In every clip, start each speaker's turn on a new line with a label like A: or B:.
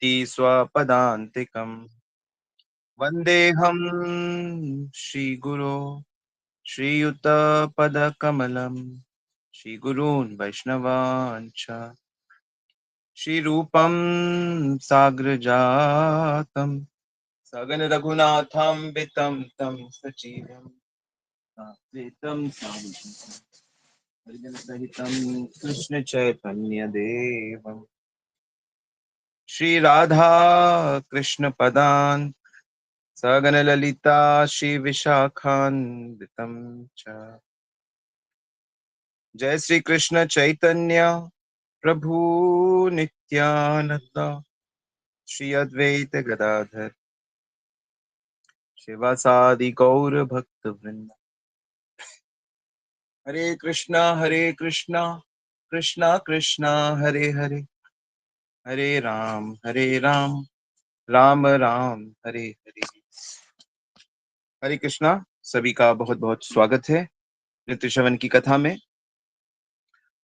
A: याति स्वपदान्तिकम्। वन्देऽहं श्रीगुरो श्रीयुतपदकमलं श्रीगुरून् वैष्णवांश्च श्रीरूपं साग्रजातं सगन रघुनाथं वितं तं सजीवं साद्वैतं सावधूतं परिजनसहितं कृष्ण चैतन्य देवं श्री राधा कृष्ण पदान् सगन ललिता श्री विशाखान्वितं च। जय श्री कृष्ण चैतन्य प्रभु नित्यानंद श्री अद्वैत गदाधर शिवासादि गौर भक्त वृंद। हरे कृष्णा कृष्णा कृष्णा हरे हरे, हरे राम राम राम हरे हरे। हरे कृष्णा। सभी का बहुत बहुत स्वागत है नित्य श्रवण की कथा में।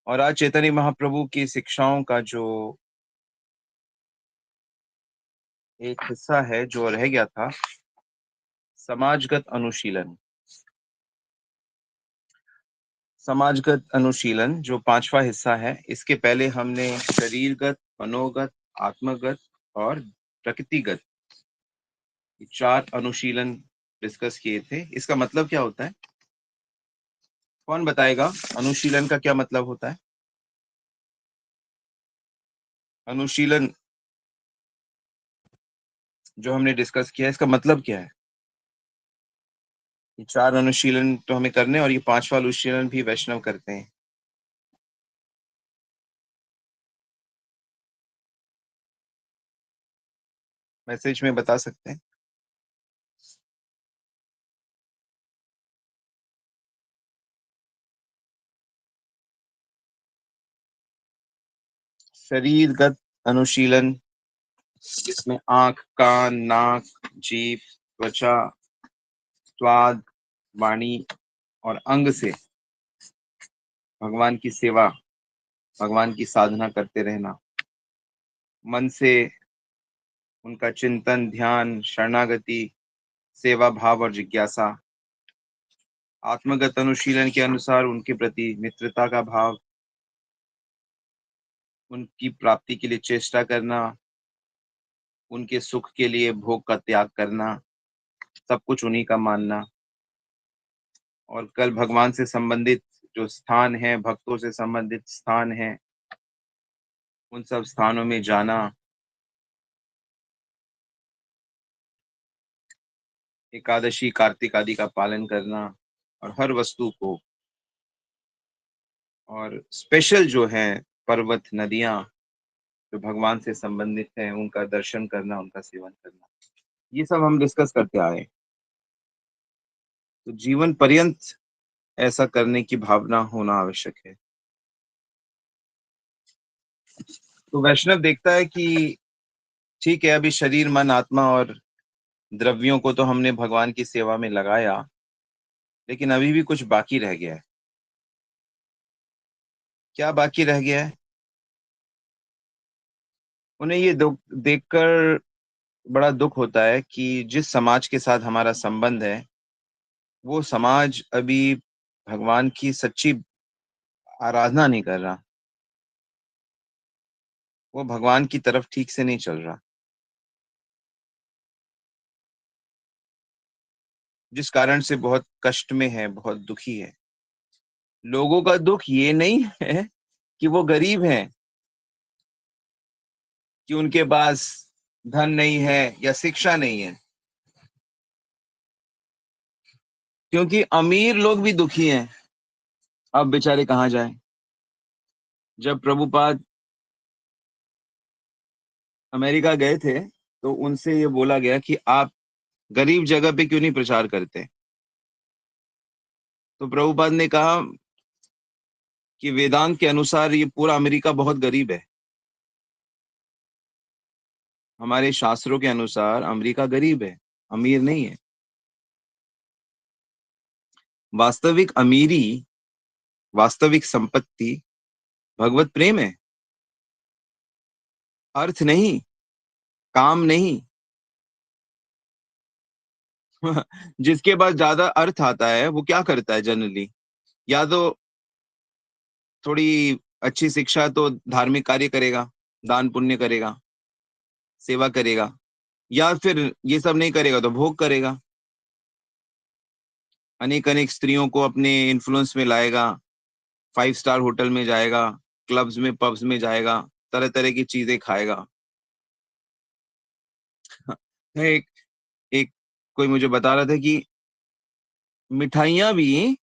A: और आज चैतन्य महाप्रभु की शिक्षाओं का जो एक हिस्सा है जो रह गया था, समाजगत अनुशीलन। समाजगत अनुशीलन जो पांचवा हिस्सा है, इसके पहले हमने शरीरगत, मनोगत, आत्मगत और प्रकृतिगत चार अनुशीलन डिस्कस किए थे। इसका मतलब क्या होता है? कौन बताएगा अनुशीलन का क्या मतलब होता है? अनुशीलन जो हमने डिस्कस किया, इसका मतलब क्या है? ये चार अनुशीलन तो हमें करने, और ये पांचवा अनुशीलन भी वैष्णव करते हैं। मैसेज में बता सकते हैं। शरीरगत अनुशीलन, जिसमें आंख, कान, नाक, जीभ, त्वचा, स्वाद, वाणी और अंग से भगवान की सेवा, भगवान की साधना करते रहना। मन से उनका चिंतन, ध्यान, शरणागति, सेवा भाव और जिज्ञासा। आत्मगत अनुशीलन के अनुसार उनके प्रति मित्रता का भाव, उनकी प्राप्ति के लिए चेष्टा करना, उनके सुख के लिए भोग का त्याग करना, सब कुछ उन्हीं का मानना। और कल भगवान से संबंधित जो स्थान है, भक्तों से संबंधित स्थान है, उन सब स्थानों में जाना, एकादशी, कार्तिक आदि का पालन करना, और हर वस्तु को, और स्पेशल जो है पर्वत, नदियां जो भगवान से संबंधित है, उनका दर्शन करना, उनका सेवन करना, ये सब हम डिस्कस करते आए। तो जीवन पर्यंत ऐसा करने की भावना होना आवश्यक है। तो वैष्णव देखता है कि ठीक है, अभी शरीर, मन, आत्मा और द्रव्यों को तो हमने भगवान की सेवा में लगाया, लेकिन अभी भी कुछ बाकी रह गया है। क्या बाकी रह गया है? उन्हें ये दुख देखकर बड़ा दुख होता है कि जिस समाज के साथ हमारा संबंध है, वो समाज अभी भगवान की सच्ची आराधना नहीं कर रहा, वो भगवान की तरफ ठीक से नहीं चल रहा। जिस कारण से बहुत कष्ट में है, बहुत दुखी है। लोगों का दुख ये नहीं है कि वो गरीब हैं, कि उनके पास धन नहीं है या शिक्षा नहीं है, क्योंकि अमीर लोग भी दुखी हैं। अब बेचारे कहाँ जाएं? जब प्रभुपाद अमेरिका गए थे, तो उनसे ये बोला गया कि आप गरीब जगह पे क्यों नहीं प्रचार करते? तो प्रभुपाद ने कहा कि वेदांत के अनुसार ये पूरा अमेरिका बहुत गरीब है। हमारे शास्त्रों के अनुसार अमेरिका गरीब है, अमीर नहीं है। वास्तविक अमीरी, वास्तविक संपत्ति भगवत प्रेम है, अर्थ नहीं। काम नहीं। जिसके पास ज्यादा अर्थ आता है वो क्या करता है जनरली? या तो थोड़ी अच्छी शिक्षा, तो धार्मिक कार्य करेगा, दान पुण्य करेगा, सेवा करेगा, या फिर ये सब नहीं करेगा तो भोग करेगा, अनेक अनेक स्त्रियों को अपने इन्फ्लुएंस में लाएगा, 5 स्टार होटल में जाएगा, क्लब्स में पब्स में जाएगा, तरह तरह की चीजें खाएगा। एक एक कोई मुझे बता रहा था कि मिठाइयाँ भी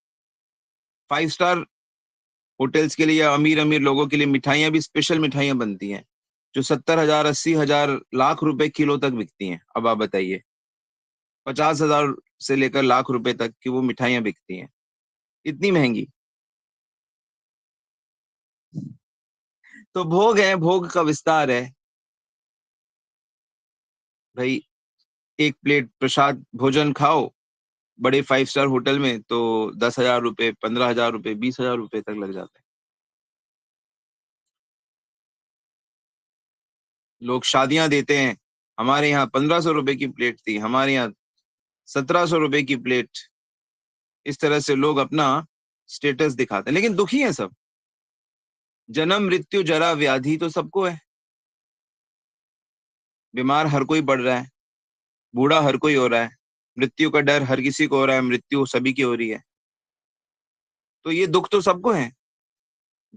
A: 5 स्टार होटल्स के लिए या अमीर अमीर लोगों के लिए मिठाइयाँ भी स्पेशल मिठाइयाँ बनती हैं, जो 70,000, 80,000, लाख रुपए किलो तक बिकती हैं। अब आप बताइए, 50,000 से लेकर लाख रुपए तक की वो मिठाइयाँ बिकती हैं, इतनी महंगी। तो भोग है, भोग का विस्तार है भाई। एक प्लेट प्रसाद भोजन खाओ बड़े 5 स्टार होटल में, तो 10,000 रुपए, 15,000 रुपए, 20,000 रुपए तक लग जाते हैं। लोग शादियां देते हैं, हमारे यहाँ 1,500 रुपए की प्लेट थी, हमारे यहाँ 1,700 रुपए की प्लेट। इस तरह से लोग अपना स्टेटस दिखाते हैं, लेकिन दुखी है सब। जन्म मृत्यु जरा व्याधि तो सबको है। बीमार हर कोई पड़ रहा है, बूढ़ा हर कोई हो रहा है, मृत्यु का डर हर किसी को हो रहा है, मृत्यु सभी की हो रही है। तो ये दुख तो सबको है।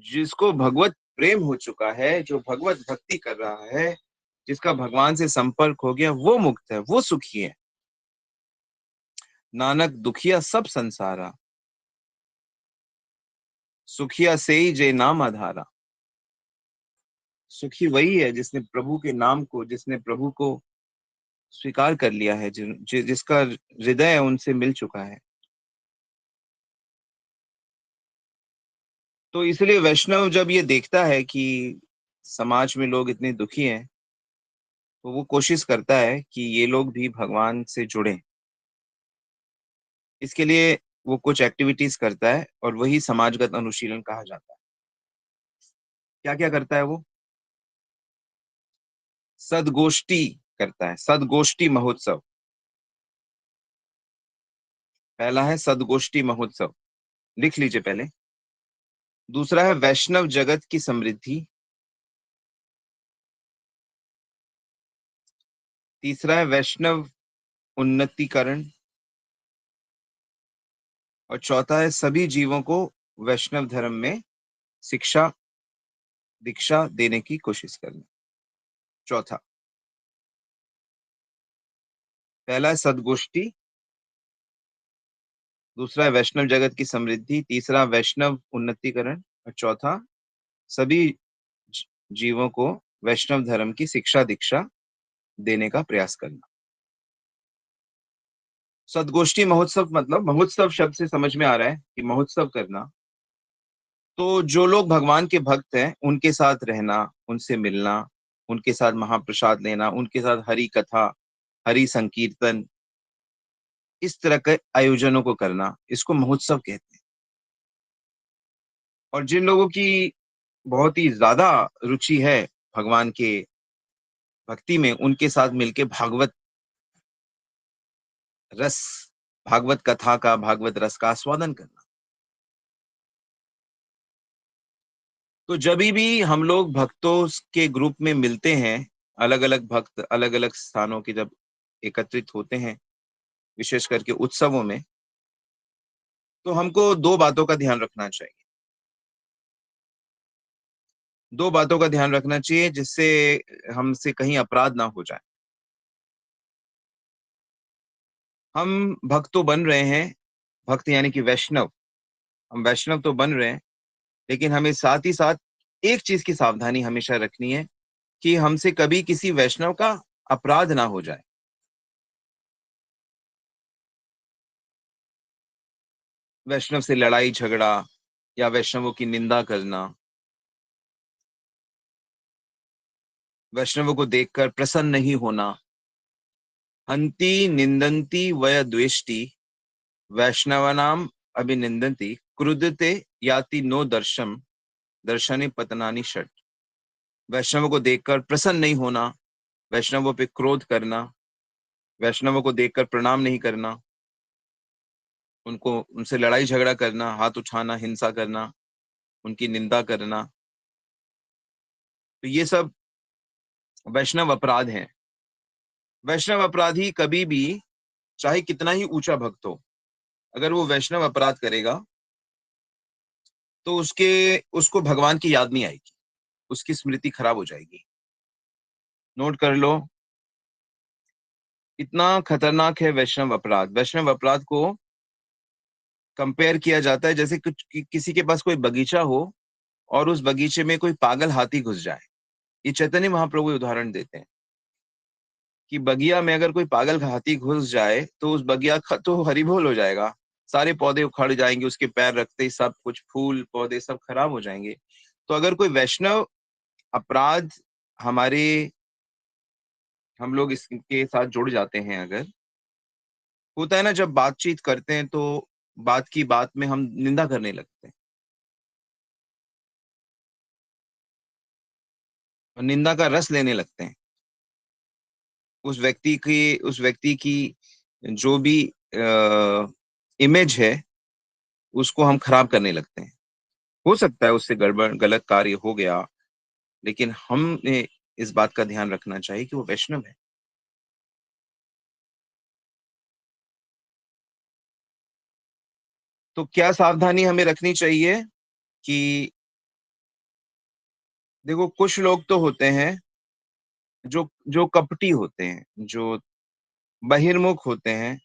A: जिसको भगवत प्रेम हो चुका है, जो भगवत भक्ति कर रहा है, जिसका भगवान से संपर्क हो गया, वो मुक्त है, वो सुखी है। नानक दुखिया सब संसारा, सुखिया से ही जे नाम आधारा। सुखी वही है जिसने प्रभु के नाम को, जिसने प्रभु को स्वीकार कर लिया है, जिसका हृदय उनसे मिल चुका है। तो इसलिए वैष्णव जब ये देखता है कि समाज में लोग इतने दुखी हैं, तो वो कोशिश करता है कि ये लोग भी भगवान से जुड़ें। इसके लिए वो कुछ एक्टिविटीज करता है, और वही समाजगत अनुशीलन कहा जाता है। क्या क्या करता है वो? सदगोष्ठी करता है, सदगोष्ठी महोत्सव। पहला है सदगोष्ठी महोत्सव, लिख लीजिए पहले। दूसरा है वैष्णव जगत की समृद्धि। तीसरा है वैष्णव उन्नतिकरण। और चौथा है सभी जीवों को वैष्णव धर्म में शिक्षा दीक्षा देने की कोशिश करना। चौथा, पहला है सदगोष्ठी, दूसरा है वैष्णव जगत की समृद्धि, तीसरा वैष्णव उन्नतिकरण, और चौथा सभी जीवों को वैष्णव धर्म की शिक्षा दीक्षा देने का प्रयास करना। सदगोष्ठी महोत्सव मतलब, महोत्सव शब्द से समझ में आ रहा है कि महोत्सव करना। तो जो लोग भगवान के भक्त हैं उनके साथ रहना, उनसे मिलना, उनके साथ महाप्रसाद लेना, उनके साथ हरि कथा, हरि संकीर्तन, इस तरह के आयोजनों को करना, इसको महोत्सव कहते हैं। और जिन लोगों की बहुत ही ज्यादा रुचि है भगवान के भक्ति में, उनके साथ मिलके भागवत रस, भागवत कथा का, भागवत रस का आस्वादन करना। तो जब भी हम लोग भक्तों के ग्रुप में मिलते हैं, अलग अलग भक्त अलग अलग स्थानों के जब एकत्रित होते हैं, विशेष करके उत्सवों में, तो हमको दो बातों का ध्यान रखना चाहिए। दो बातों का ध्यान रखना चाहिए जिससे हमसे कहीं अपराध ना हो जाए। हम भक्त तो बन रहे हैं, भक्त यानी कि वैष्णव, हम वैष्णव तो बन रहे हैं, लेकिन हमें साथ ही साथ एक चीज की सावधानी हमेशा रखनी है कि हमसे कभी किसी वैष्णव का अपराध ना हो जाए। वैष्णव से लड़ाई झगड़ा या वैष्णवों की निंदा करना, वैष्णवों को देखकर प्रसन्न नहीं होना। हंति निंदन्ति वय द्वेष्टि, वैष्णवानाम अभिनिंदन्ति, क्रुद्धते याति नो दर्शम, दर्शने पतनानि षट। वैष्णवों को देखकर प्रसन्न नहीं होना, वैष्णवों पे क्रोध करना, वैष्णवों को देखकर प्रणाम नहीं करना, उनको उनसे लड़ाई झगड़ा करना, हाथ उठाना, हिंसा करना, उनकी निंदा करना, तो ये सब वैष्णव अपराध हैं। वैष्णव अपराधी कभी भी, चाहे कितना ही ऊंचा भक्त हो, अगर वो वैष्णव अपराध करेगा तो उसको भगवान की याद नहीं आएगी, उसकी स्मृति खराब हो जाएगी। नोट कर लो, इतना खतरनाक है वैष्णव अपराध। वैष्णव अपराध को कंपेयर किया जाता है जैसे कुछ किसी के पास कोई बगीचा हो और उस बगीचे में कोई पागल हाथी घुस जाए। ये चैतन्य महाप्रभु उदाहरण देते हैं कि बगिया में अगर कोई पागल हाथी घुस जाए तो उस बगिया का तो हरिबोल हो जाएगा, सारे पौधे उखड़ जाएंगे, उसके पैर रखते ही सब कुछ, फूल पौधे सब खराब हो जाएंगे। तो अगर कोई वैष्णव अपराध हमारे, हम लोग इसके साथ जुड़ जाते हैं, अगर होता है ना, जब बातचीत करते हैं तो बात की बात में हम निंदा करने लगते हैं और निंदा का रस लेने लगते हैं, उस व्यक्ति की जो भी इमेज है उसको हम खराब करने लगते हैं। हो सकता है उससे गड़बड़ गलत कार्य हो गया, लेकिन हमें इस बात का ध्यान रखना चाहिए कि वो वैष्णव है। तो क्या सावधानी हमें रखनी चाहिए कि देखो, कुछ लोग तो होते हैं जो जो कपटी होते हैं, जो बहिर्मुख होते हैं,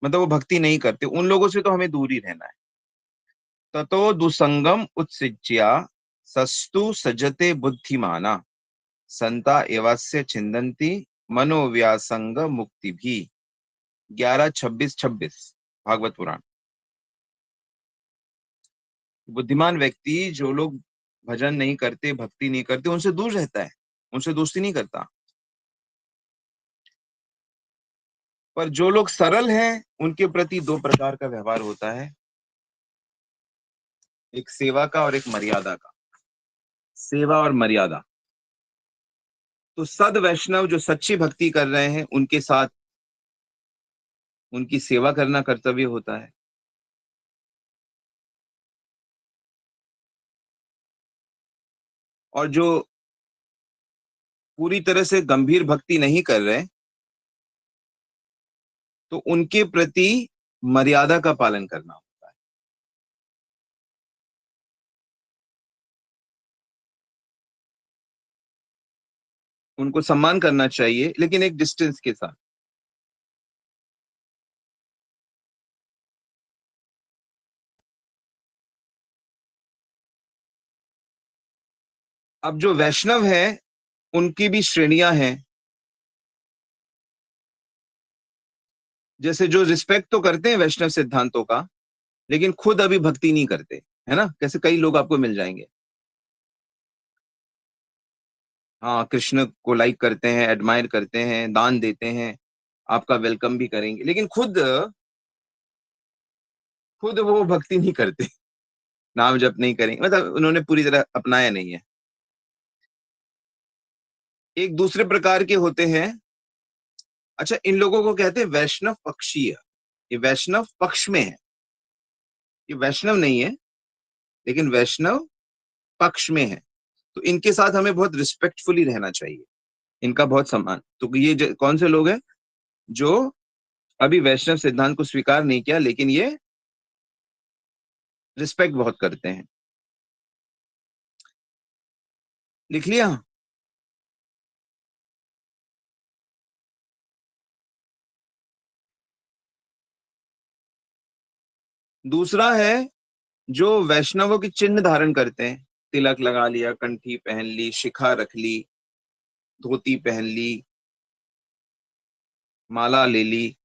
A: मतलब वो भक्ति नहीं करते, उन लोगों से तो हमें दूर ही रहना है। ततो दुसंगम उत्सिज्या सस्तु सजते बुद्धिमाना संता एवास्य छिंदन्ति मनोव्यासंग मुक्ति भी। 11:26-26 भागवत पुराण। बुद्धिमान व्यक्ति, जो लोग भजन नहीं करते, भक्ति नहीं करते, उनसे दूर रहता है, उनसे दोस्ती नहीं करता। पर जो लोग सरल हैं उनके प्रति दो प्रकार का व्यवहार होता है, एक सेवा का और एक मर्यादा का। सेवा और मर्यादा। तो सद वैष्णव जो सच्ची भक्ति कर रहे हैं उनके साथ उनकी सेवा करना कर्तव्य होता है। और जो पूरी तरह से गंभीर भक्ति नहीं कर रहे, तो उनके प्रति मर्यादा का पालन करना होता है। उनको सम्मान करना चाहिए, लेकिन एक डिस्टेंस के साथ। अब जो वैष्णव है उनकी भी श्रेणियां हैं। जैसे जो रिस्पेक्ट तो करते हैं वैष्णव सिद्धांतों का, लेकिन खुद अभी भक्ति नहीं करते, है ना, कैसे कई लोग आपको मिल जाएंगे। हाँ, कृष्ण को लाइक करते हैं, एडमायर करते हैं, दान देते हैं, आपका वेलकम भी करेंगे, लेकिन खुद खुद वो भक्ति नहीं करते, नाम जप नहीं करेंगे, मतलब उन्होंने पूरी तरह अपनाया नहीं है। एक दूसरे प्रकार के होते हैं। अच्छा, इन लोगों को कहते हैं वैष्णव पक्षीय। ये वैष्णव पक्ष में है, ये वैष्णव नहीं है, लेकिन वैष्णव पक्ष में है। तो इनके साथ हमें बहुत रिस्पेक्टफुली रहना चाहिए, इनका बहुत सम्मान। तो ये कौन से लोग हैं जो अभी वैष्णव सिद्धांत को स्वीकार नहीं किया, लेकिन ये रिस्पेक्ट बहुत करते हैं। लिख लिया। दूसरा है जो वैष्णवों की चिन्ह धारण करते हैं, तिलक लगा लिया, कंठी पहन ली, शिखा रख ली, धोती पहन ली, माला ले ली।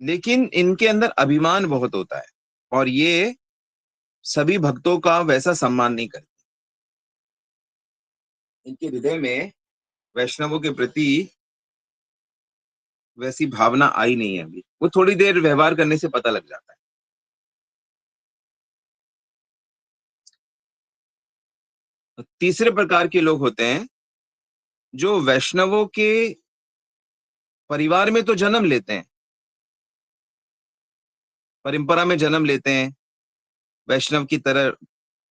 A: लेकिन इनके अंदर अभिमान बहुत होता है, और ये सभी भक्तों का वैसा सम्मान नहीं करते। इनके हृदय में वैष्णवों के प्रति वैसी भावना आई नहीं है अभी, वो थोड़ी देर व्यवहार करने से पता लग जाता है। तीसरे प्रकार के लोग होते हैं जो वैष्णवों के परिवार में तो जन्म लेते हैं, परंपरा में जन्म लेते हैं, वैष्णव की तरह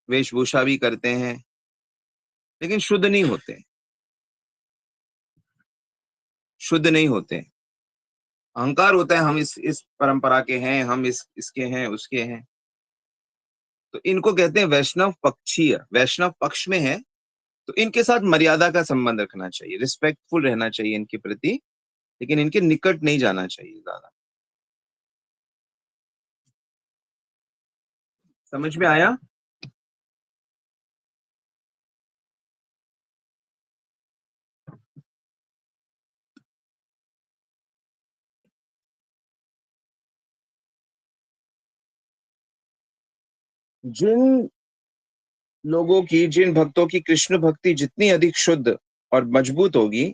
A: वेशभूषा भी करते हैं, लेकिन शुद्ध नहीं होते, शुद्ध नहीं होते। अहंकार होता है, हम इस परंपरा के हैं, हम इसके हैं, उसके हैं। तो इनको कहते हैं वैष्णव पक्षीय, वैष्णव पक्ष में है। तो इनके साथ मर्यादा का संबंध रखना चाहिए, रिस्पेक्टफुल रहना चाहिए इनके प्रति, लेकिन इनके निकट नहीं जाना चाहिए ज्यादा। समझ में आया? जिन लोगों की, जिन भक्तों की कृष्ण भक्ति जितनी अधिक शुद्ध और मजबूत होगी,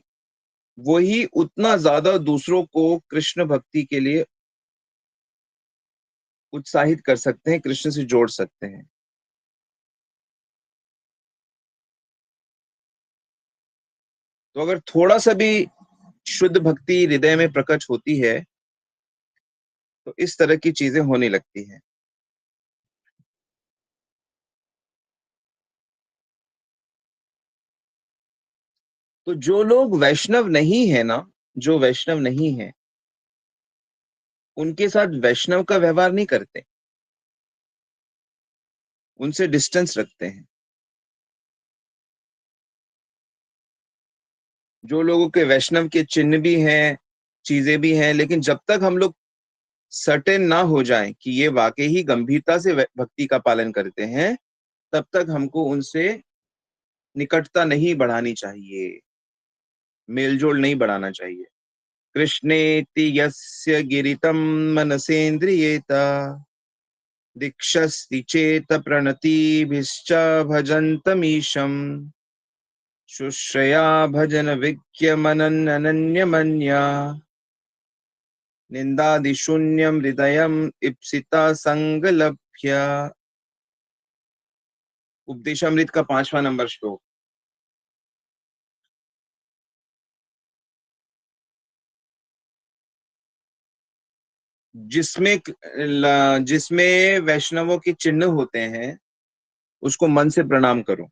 A: वही उतना ज्यादा दूसरों को कृष्ण भक्ति के लिए उत्साहित कर सकते हैं, कृष्ण से जोड़ सकते हैं। तो अगर थोड़ा सा भी शुद्ध भक्ति हृदय में प्रकट होती है, तो इस तरह की चीजें होने लगती हैं। तो जो लोग वैष्णव नहीं है ना, जो वैष्णव नहीं है, उनके साथ वैष्णव का व्यवहार नहीं करते, उनसे डिस्टेंस रखते हैं। जो लोगों के वैष्णव के चिन्ह भी हैं, चीजें भी हैं, लेकिन जब तक हम लोग सर्टेन ना हो जाएं कि ये वाकई ही गंभीरता से भक्ति का पालन करते हैं, तब तक हमको उनसे निकटता नहीं बढ़ानी चाहिए, मेलजोल नहीं बढ़ाना चाहिए। कृष्णेति यस्य गिरितं मनसेन्द्रियेता दीक्षस्ति चेत प्रणतिभिश्च भजन्तमीशम् शुश्रया भजन विज्ञमनन्यमन्या निन्दादिशून्यं हृदयम् इप्सिता संगलभ्य। उपदेशामृत का 5वां नंबर श्लोक। जिसमें जिसमें वैष्णवों के चिन्ह होते हैं, उसको मन से प्रणाम करो।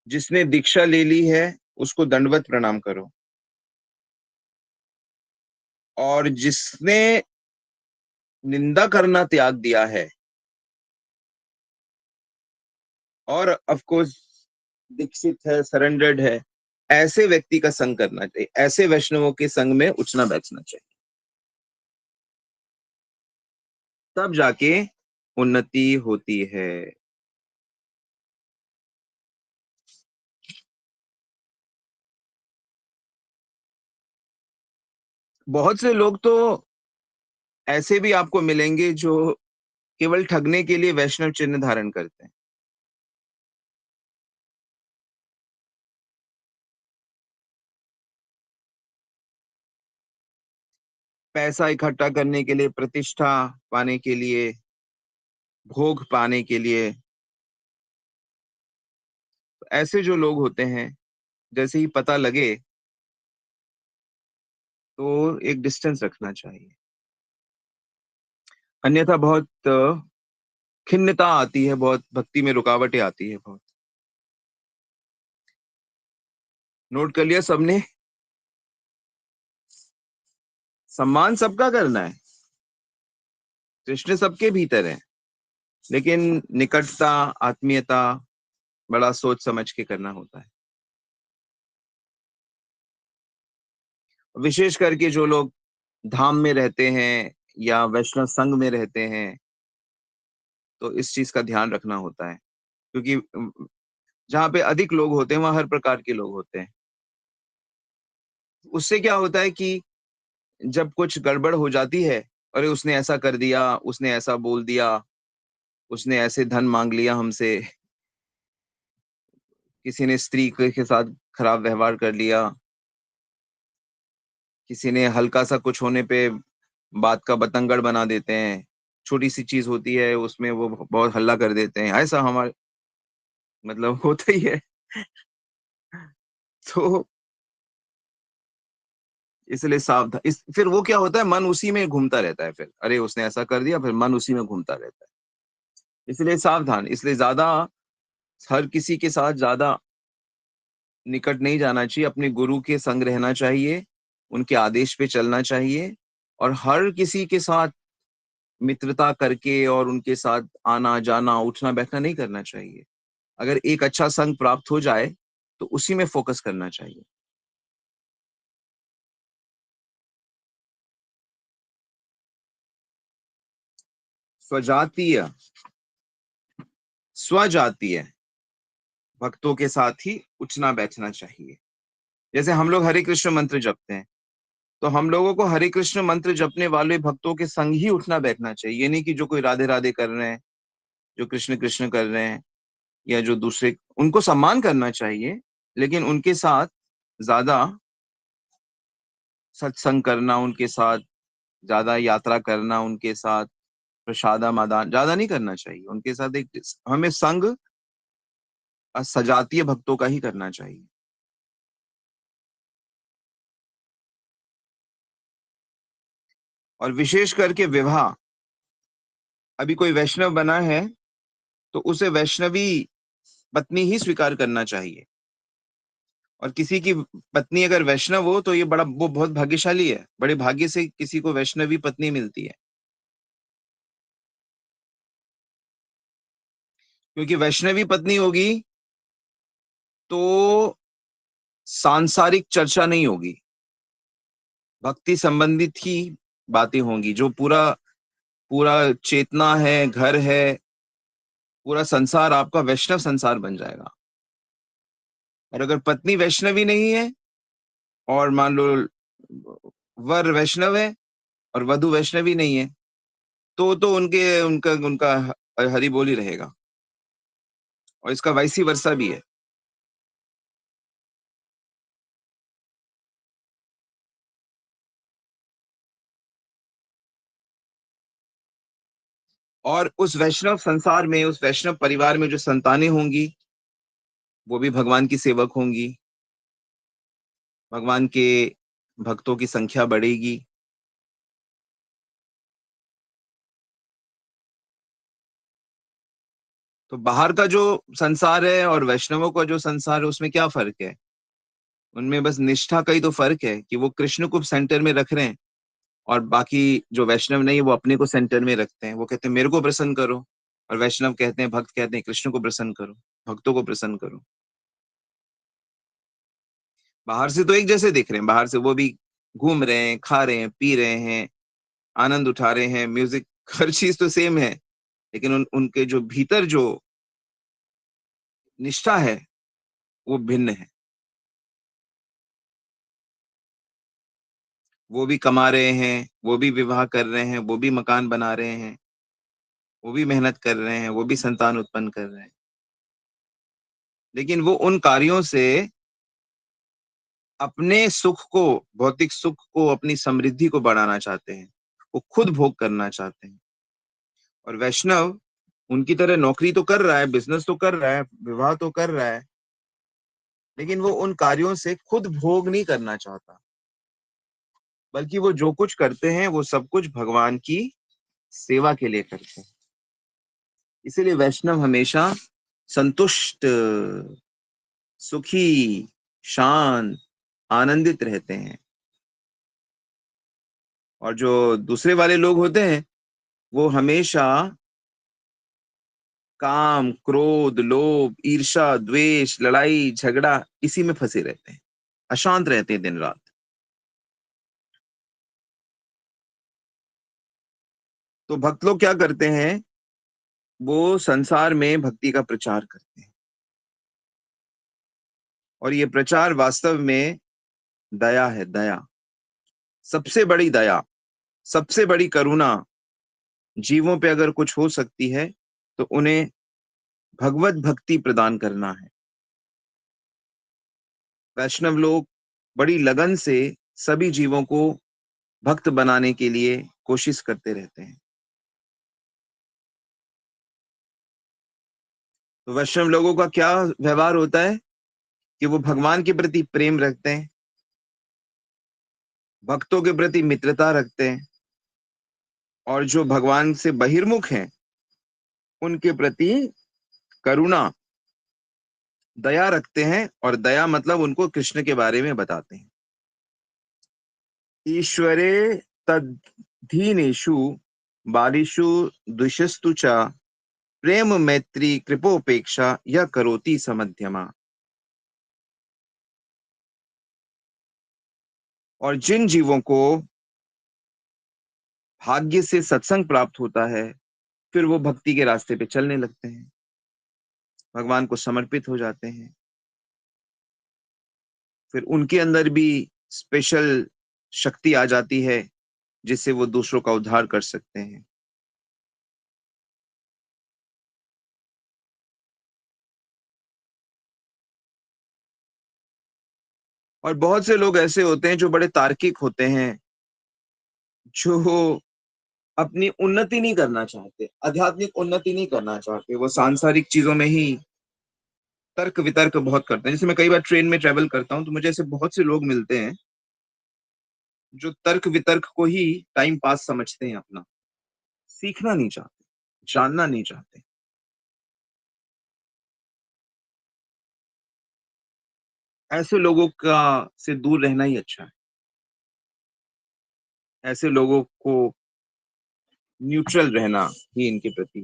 A: जिसने दीक्षा ले ली है, उसको दंडवत प्रणाम करो। और जिसने निंदा करना त्याग दिया है, और ऑफ कोर्स दीक्षित है, सरेंडर्ड है, ऐसे व्यक्ति का संग करना चाहिए, ऐसे वैष्णवों के संग में उठना बैठना चाहिए, तब जाके उन्नति होती है। बहुत से लोग तो ऐसे भी आपको मिलेंगे जो केवल ठगने के लिए वैष्णव चिन्ह धारण करते हैं। पैसा इकट्ठा करने के लिए, प्रतिष्ठा पाने के लिए, भोग पाने के लिए। ऐसे जो लोग होते हैं, जैसे ही पता लगे तो एक डिस्टेंस रखना चाहिए, अन्यथा बहुत खिन्नता आती है, बहुत भक्ति में रुकावटें आती है बहुत। नोट कर लिया सबने? सम्मान सबका करना है, कृष्ण सबके भीतर है, लेकिन निकटता, आत्मीयता बड़ा सोच समझ के करना होता है। विशेष करके जो लोग धाम में रहते हैं या वैष्णव संघ में रहते हैं, तो इस चीज का ध्यान रखना होता है, क्योंकि जहाँ पे अधिक लोग होते हैं, वहां हर प्रकार के लोग होते हैं। उससे क्या होता है कि जब कुछ गड़बड़ हो जाती है, अरे उसने ऐसा कर दिया, उसने ऐसा बोल दिया, उसने ऐसे धन मांग लिया हमसे, किसी ने स्त्री के साथ खराब व्यवहार कर लिया, किसी ने हल्का सा कुछ होने पे बात का बतंगड़ बना देते हैं, छोटी सी चीज होती है उसमें वो बहुत हल्ला कर देते हैं, ऐसा हमारे मतलब होता ही है। तो इसलिए सावधान, इस फिर वो क्या होता है, मन उसी में घूमता रहता है, फिर अरे उसने ऐसा कर दिया, फिर मन उसी में घूमता रहता है। इसलिए सावधान, इसलिए ज्यादा हर किसी के साथ ज्यादा निकट नहीं जाना चाहिए, अपने गुरु के संग रहना चाहिए, उनके आदेश पे चलना चाहिए, और हर किसी के साथ मित्रता करके और उनके साथ आना जाना उठना बैठना नहीं करना चाहिए। अगर एक अच्छा संग प्राप्त हो जाए तो उसी में फोकस करना चाहिए। स्वजातीय, स्वजातीय भक्तों के साथ ही उठना बैठना चाहिए। जैसे हम लोग हरे कृष्ण मंत्र जपते हैं, तो हम लोगों को हरे कृष्ण मंत्र जपने वाले भक्तों के संग ही उठना बैठना चाहिए। ये नहीं कि जो कोई राधे राधे कर रहे हैं, जो कृष्ण कृष्ण कर रहे हैं, या जो दूसरे, उनको सम्मान करना चाहिए, लेकिन उनके साथ ज्यादा सत्संग करना, उनके साथ ज्यादा यात्रा करना, उनके साथ प्रसादा आदान ज्यादा नहीं करना चाहिए। उनके साथ एक हमें संग सजातीय भक्तों का ही करना चाहिए। और विशेष करके विवाह, अभी कोई वैष्णव बना है तो उसे वैष्णवी पत्नी ही स्वीकार करना चाहिए। और किसी की पत्नी अगर वैष्णव हो तो ये बड़ा, वो बहुत भाग्यशाली है, बड़े भाग्य से किसी को वैष्णवी पत्नी मिलती है। क्योंकि वैष्णवी पत्नी होगी तो सांसारिक चर्चा नहीं होगी, भक्ति संबंधित ही बातें होंगी। जो पूरा पूरा चेतना है, घर है, पूरा संसार आपका वैष्णव संसार बन जाएगा। और अगर पत्नी वैष्णवी नहीं है, और मान लो वर वैष्णव है और वधु वैष्णवी नहीं है, तो उनके उनका उनका हरि बोल ही रहेगा। और इसका वैसी वर्षा भी है। और उस वैष्णव संसार में, उस वैष्णव परिवार में जो संतानें होंगी, वो भी भगवान की सेवक होंगी, भगवान के भक्तों की संख्या बढ़ेगी। तो बाहर का जो संसार है और वैष्णवों का जो संसार है, उसमें क्या फर्क है? उनमें बस निष्ठा का ही तो फर्क है कि वो कृष्ण को सेंटर में रख रहे हैं, और बाकी जो वैष्णव नहीं, वो अपने को सेंटर में रखते हैं। वो कहते हैं मेरे को प्रसन्न करो, और वैष्णव कहते हैं, भक्त कहते हैं कृष्ण को प्रसन्न करो, भक्तों को प्रसन्न करो। बाहर से तो एक जैसे दिख रहे हैं, बाहर से वो भी घूम रहे हैं, खा रहे हैं, पी रहे हैं, आनंद उठा रहे हैं, म्यूजिक, हर चीज तो सेम है। लेकिन उनके जो भीतर जो निष्ठा है वो भिन्न है। वो भी कमा रहे हैं, वो भी विवाह कर रहे हैं, वो भी मकान बना रहे हैं, वो भी मेहनत कर रहे हैं, वो भी संतान उत्पन्न कर रहे हैं, लेकिन वो उन कार्यों से अपने सुख को, भौतिक सुख को, अपनी समृद्धि को बढ़ाना चाहते हैं, वो खुद भोग करना चाहते हैं। और वैष्णव उनकी तरह नौकरी तो कर रहा है, बिजनेस तो कर रहा है, विवाह तो कर रहा है, लेकिन वो उन कार्यों से खुद भोग नहीं करना चाहता, बल्कि वो जो कुछ करते हैं वो सब कुछ भगवान की सेवा के लिए करते हैं। इसीलिए वैष्णव हमेशा संतुष्ट, सुखी, शांत, आनंदित रहते हैं। और जो दूसरे वाले लोग होते हैं, वो हमेशा काम, क्रोध, लोभ, ईर्ष्या, द्वेष, लड़ाई झगड़ा, इसी में फंसे रहते हैं, अशांत रहते हैं दिन रात। तो भक्त लोग क्या करते हैं, वो संसार में भक्ति का प्रचार करते हैं। और ये प्रचार वास्तव में दया है, दया, सबसे बड़ी दया, सबसे बड़ी करुणा। जीवों पे अगर कुछ हो सकती है तो उन्हें भगवत भक्ति प्रदान करना है। वैष्णव लोग बड़ी लगन से सभी जीवों को भक्त बनाने के लिए कोशिश करते रहते हैं। तो वैष्णव लोगों का क्या व्यवहार होता है कि वो भगवान के प्रति प्रेम रखते हैं, भक्तों के प्रति मित्रता रखते हैं, और जो भगवान से बहिर्मुख हैं उनके प्रति करुणा, दया रखते हैं। और दया मतलब उनको कृष्ण के बारे में बताते हैं। ईश्वरे तद्धीनेषु बालिषु द्विषस्तु च प्रेम मैत्री कृपोपेक्षा यह करोति समध्यमा। और जिन जीवों को भाग्य से सत्संग प्राप्त होता है, फिर वो भक्ति के रास्ते पे चलने लगते हैं, भगवान को समर्पित हो जाते हैं। फिर उनके अंदर भी स्पेशल शक्ति आ जाती है जिससे वो दूसरों का उद्धार कर सकते हैं। और बहुत से लोग ऐसे होते हैं जो बड़े तार्किक होते हैं, जो अपनी उन्नति नहीं करना चाहते, आध्यात्मिक उन्नति नहीं करना चाहते, वो सांसारिक चीजों में ही तर्क वितर्क बहुत करते हैं। जैसे मैं कई बार ट्रेन में ट्रेवल करता हूँ तो मुझे ऐसे बहुत से लोग मिलते हैं जो तर्क वितर्क को ही टाइम पास समझते हैं अपना, सीखना नहीं चाहते, जानना नहीं चाहते। ऐसे लोगों का से दूर रहना ही अच्छा है। ऐसे लोगों को न्यूट्रल रहना ही इनके प्रति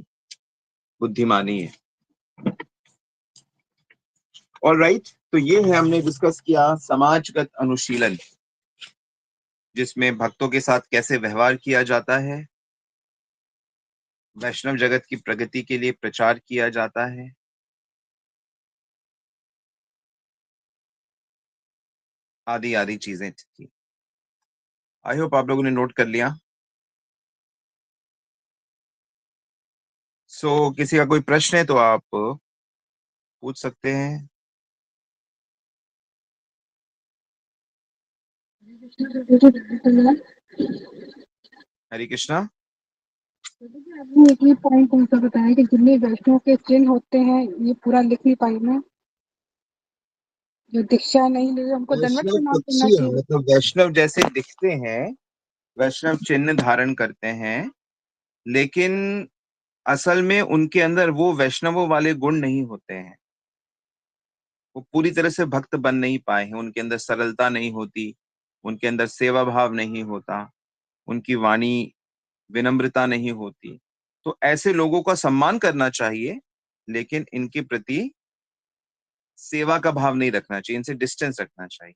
A: बुद्धिमानी है। ऑल राइट, तो ये है, हमने डिस्कस किया समाजगत अनुशीलन, जिसमें भक्तों के साथ कैसे व्यवहार किया जाता है, वैष्णव जगत की प्रगति के लिए प्रचार किया जाता है, आदि आदि चीजें थी। आई होप आप लोगों ने नोट कर लिया। किसी का कोई प्रश्न है तो आप पूछ सकते हैं। हरे कृष्णा।
B: आपने एक ही पॉइंट कौन सा बताया कि जितने वैष्णव के चिन्ह होते हैं, ये पूरा लिख नहीं पाई मैं। जो दीक्षा नहीं ले उनको दंडवत
A: वैष्णव
B: प्रणाम करना
A: पक्षी है,
B: चाहिए।
A: मतलब वैष्णव जैसे दिखते हैं, वैष्णव चिन्ह धारण करते हैं, लेकिन असल में उनके अंदर वो वैष्णवों वाले गुण नहीं होते हैं। वो पूरी तरह से भक्त बन नहीं पाए हैं, उनके अंदर सरलता नहीं होती, उनके अंदर सेवा भाव नहीं होता, उनकी वाणी विनम्रता नहीं होती। तो ऐसे लोगों का सम्मान करना चाहिए, लेकिन इनके प्रति सेवा का भाव नहीं रखना चाहिए, इनसे डिस्टेंस रखना चाहिए।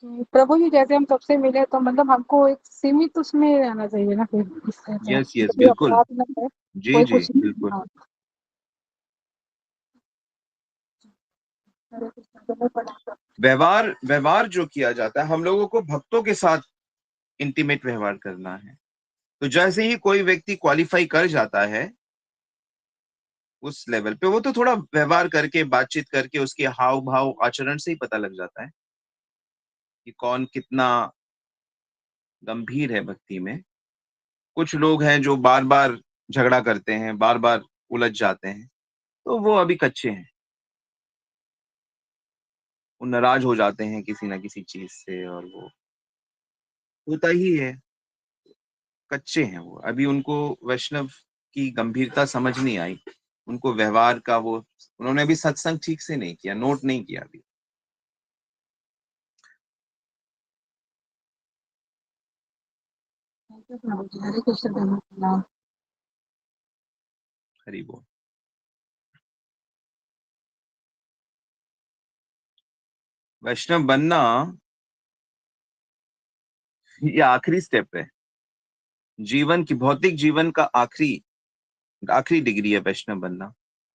B: तो प्रभु जी जैसे हम सबसे मिले तो मतलब हमको एक सीमित उसमें रहना चाहिए ना, फिर इससे तो
A: यस यस,
B: कोई
A: बिल्कुल।
B: अपराध ना है,
A: जी
B: कोई
A: जी
B: कुछ नहीं।
A: बिल्कुल।
B: हाँ, हरे कृष्ण, दंडवत प्रणाम।
A: व्यवहार व्यवहार जो किया जाता है, हम लोगों को भक्तों के साथ इंटीमेट व्यवहार करना है। तो जैसे ही कोई व्यक्ति क्वालिफाई कर जाता है उस लेवल पे, वो तो थोड़ा व्यवहार करके, बातचीत करके, उसके हाव भाव आचरण से ही पता लग जाता है कि कौन कितना गंभीर है भक्ति में। कुछ लोग हैं जो बार बार झगड़ा करते हैं, बार बार उलझ जाते हैं, तो वो अभी कच्चे हैं, वो नाराज हो जाते हैं किसी ना किसी चीज से, और वो होता ही है, कच्चे हैं वो अभी, उनको वैष्णव की गंभीरता समझ नहीं आई, उनको व्यवहार का वो, उन्होंने अभी सत्संग ठीक से नहीं किया, नोट नहीं किया अभी।
B: प्रभु जी, हरे कृष्ण, दंडवत प्रणाम।
A: हरि बोल। वैष्णव बनना ये आखिरी स्टेप है, जीवन की, भौतिक जीवन का आखिरी आखिरी डिग्री है वैष्णव बनना।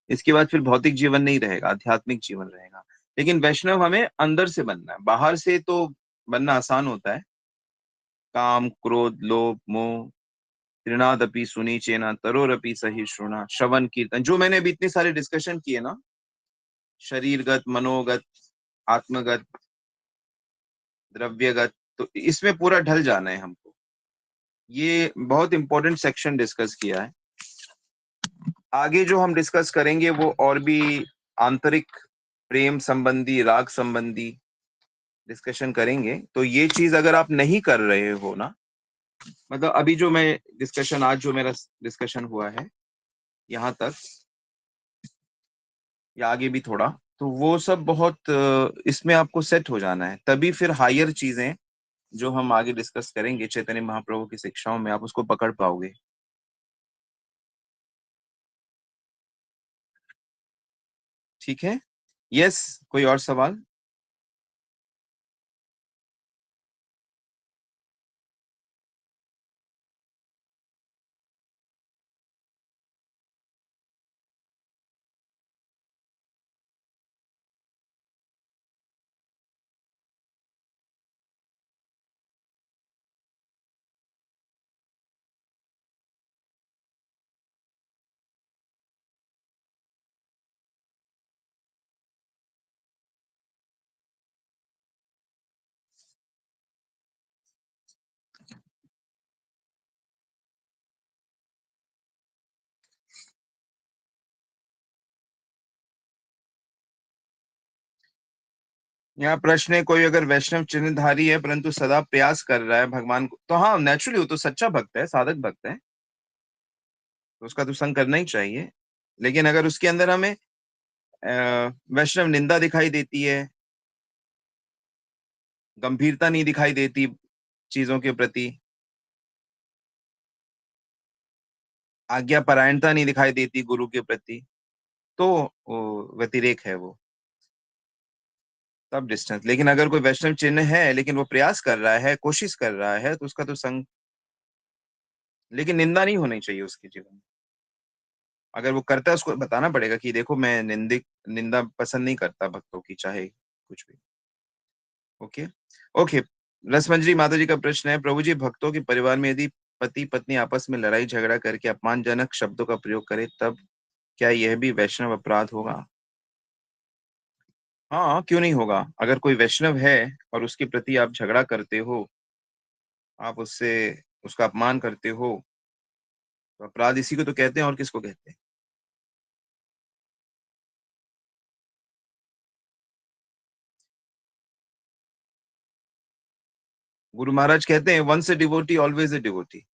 A: इसके बाद फिर भौतिक जीवन नहीं रहेगा, आध्यात्मिक जीवन रहेगा। लेकिन वैष्णव हमें अंदर से बनना है, बाहर से तो बनना आसान होता है। काम क्रोध लोभ मोह त्रिनादपि सुनीचेना तरोरपि सहिष्णुना, श्रवण कीर्तन, जो मैंने अभी इतने सारे डिस्कशन किए ना, शरीरगत, मनोगत, आत्मगत, द्रव्यगत, तो इसमें पूरा ढल जाना है हमको। ये बहुत इंपॉर्टेंट सेक्शन डिस्कस किया है। आगे जो हम डिस्कस करेंगे वो और भी आंतरिक प्रेम संबंधी, राग संबंधी डिस्कशन करेंगे। तो ये चीज अगर आप नहीं कर रहे हो ना, मतलब अभी जो मैं डिस्कशन, आज जो मेरा डिस्कशन हुआ है यहाँ तक या आगे भी थोड़ा, तो वो सब बहुत इसमें आपको सेट हो जाना है, तभी फिर हायर चीजें जो हम आगे डिस्कस करेंगे चैतन्य महाप्रभु की शिक्षाओं में, आप उसको पकड़ पाओगे। ठीक है। यस, कोई और सवाल? यहाँ प्रश्न है, कोई अगर वैष्णव चिन्हधारी है परंतु सदा प्रयास कर रहा है भगवान को, तो हाँ नेचुरली वो तो सच्चा भक्त है, साधक भक्त है, तो उसका तो संग करना ही चाहिए। लेकिन अगर उसके अंदर हमें वैष्णव निंदा दिखाई देती है, गंभीरता नहीं दिखाई देती चीजों के प्रति, आज्ञा परायणता नहीं दिखाई देती गुरु के प्रति, तो वो व्यतिरेक है वो, तब डिस्टेंस। लेकिन अगर कोई वैष्णव चिन्ह है लेकिन वो प्रयास कर रहा है, कोशिश कर रहा है, तो उसका तो संग, लेकिन निंदा नहीं होनी चाहिए उसके जीवन में। अगर वो करता है उसको बताना पड़ेगा कि देखो मैं निंदा पसंद नहीं करता भक्तों की, चाहे कुछ भी। ओके। ओके। रसमंजरी माता जी का प्रश्न है, प्रभु जी भक्तों के परिवार में यदि पति पत्नी आपस में लड़ाई झगड़ा करके अपमानजनक शब्दों का प्रयोग करे, तब क्या यह भी वैष्णव अपराध होगा? हाँ, क्यों नहीं होगा। अगर कोई वैष्णव है और उसके प्रति आप झगड़ा करते हो, आप उससे उसका अपमान करते हो, तो अपराध इसी को तो कहते हैं, और किसको कहते हैं? गुरु महाराज कहते हैं, once a devotee always a devotee.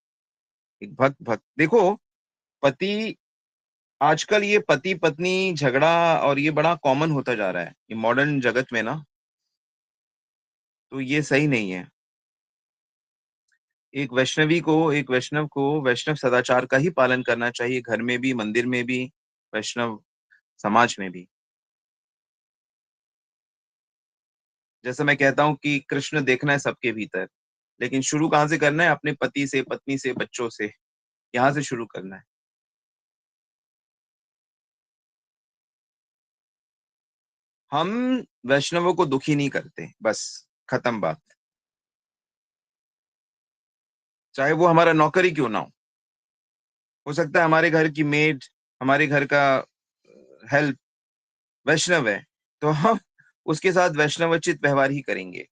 A: एक भक्त भक्त, देखो, पति, आजकल ये पति पत्नी झगड़ा और ये बड़ा कॉमन होता जा रहा है ये मॉडर्न जगत में ना, तो ये सही नहीं है। एक वैष्णव को वैष्णव सदाचार का ही पालन करना चाहिए, घर में भी, मंदिर में भी, वैष्णव समाज में भी। जैसे मैं कहता हूँ कि कृष्ण देखना है सबके भीतर, लेकिन शुरू कहाँ से करना है? अपने पति से, पत्नी से, बच्चों से, यहाँ से शुरू करना है। हम वैष्णवों को दुखी नहीं करते, बस, खत्म बात। चाहे वो हमारा नौकर ही क्यों ना हो सकता है हमारे घर की मेड, हमारे घर का हेल्प वैष्णव है, तो हम उसके साथ वैष्णवोचित व्यवहार ही करेंगे,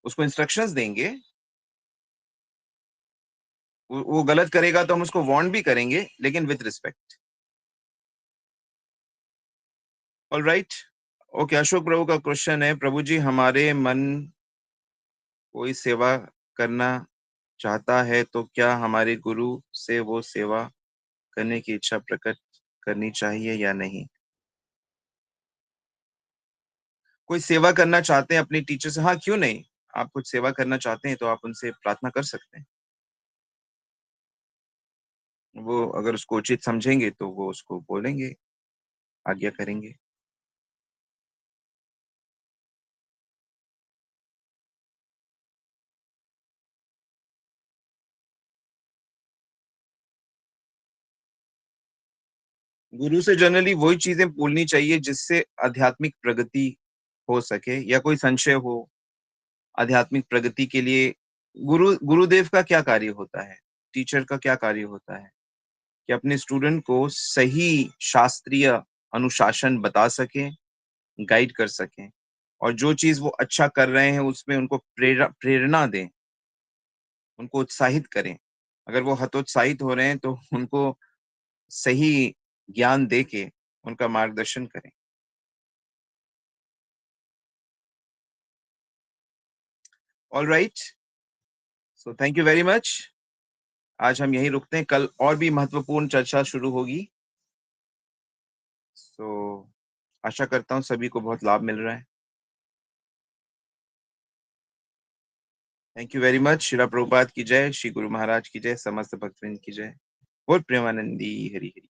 A: उसको इंस्ट्रक्शंस देंगे। वो गलत करेगा तो हम उसको वार्न भी करेंगे, लेकिन with respect. All right. Okay, Ashok Prabhu का क्वेश्चन है, प्रभु जी हमारे मन कोई सेवा करना चाहता है तो क्या हमारे गुरु से वो सेवा करने की इच्छा प्रकट करनी चाहिए या नहीं? कोई सेवा करना चाहते हैं अपनी टीचर से, हाँ क्यों नहीं। आप कुछ सेवा करना चाहते हैं तो आप उनसे प्रार्थना कर सकते हैं। वो अगर उसको उचित समझेंगे तो वो उसको बोलेंगे, आज्ञा करेंगे। गुरु से जनरली वही चीजें बोलनी चाहिए जिससे आध्यात्मिक प्रगति हो सके, या कोई संशय हो आध्यात्मिक प्रगति के लिए। गुरुदेव का क्या कार्य होता है, टीचर का क्या कार्य होता है, कि अपने स्टूडेंट को सही शास्त्रीय अनुशासन बता सके, गाइड कर सके, और जो चीज वो अच्छा कर रहे हैं उसमें उनको प्रेरणा दें, उनको उत्साहित करें। अगर वो हतोत्साहित हो रहे हैं तो उनको सही ज्ञान दे के उनका मार्गदर्शन करें। All right, so thank you very much. आज हम यहीं रुकते हैं, कल और भी महत्वपूर्ण चर्चा शुरू होगी। सो आशा करता हूँ सभी को बहुत लाभ मिल रहा है। Thank you very much. Srila Prabhupada की जय, श्री गुरु महाराज की जय, समस्त भक्तवृंद की जय। बोल प्रेमानंदी हरि हरि।